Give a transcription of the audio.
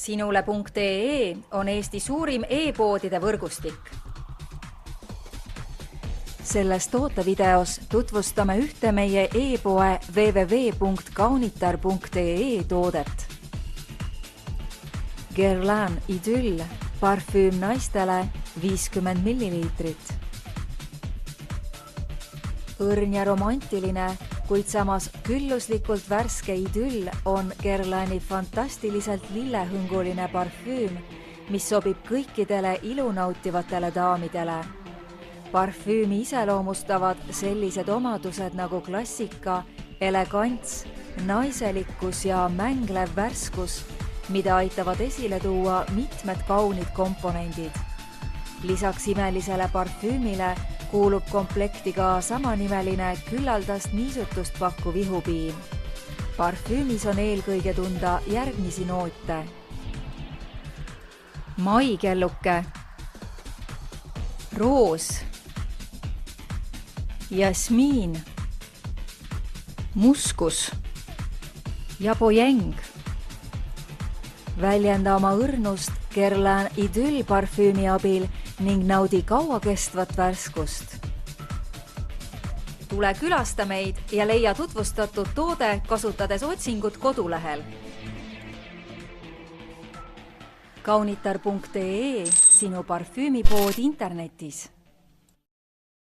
Sinule.ee on Eesti suurim e-poodide võrgustik. Selles tootevideos tutvustame ühte meie e-poe www.kaunitar.ee toodet. Guerlain Idyll, parfüüm naistele 50 milliliitrit. Õrn ja romantiline, kuid samas külluslikult värske Idyll on Guerlaini fantastiliselt lillehõnguline parfüüm, mis sobib kõikidele ilunautivatele daamidele. Parfüümi iseloomustavad sellised omadused nagu klassika, elegants, naiselikkus ja mänglev värskus, mida aitavad esile tuua mitmed kaunid komponendid. Lisaks imelisele parfüümile kuulub komplekti ka samanimeline küllaldast niisutust pakkuv ihupiim. Parfüümis on eelkõige tunda järgmisi noote. Maikelluke, roos, jasmiin, muskus ja pojeng. Väljenda oma õrnust Guerlain Idyll parfüümi abil ning naudi kauakestvat värskust. Tule külasta meid ja leia tutvustatud toode kasutades otsingut kodulehel. Kaunitar.ee, sinu parfüümipood internetis.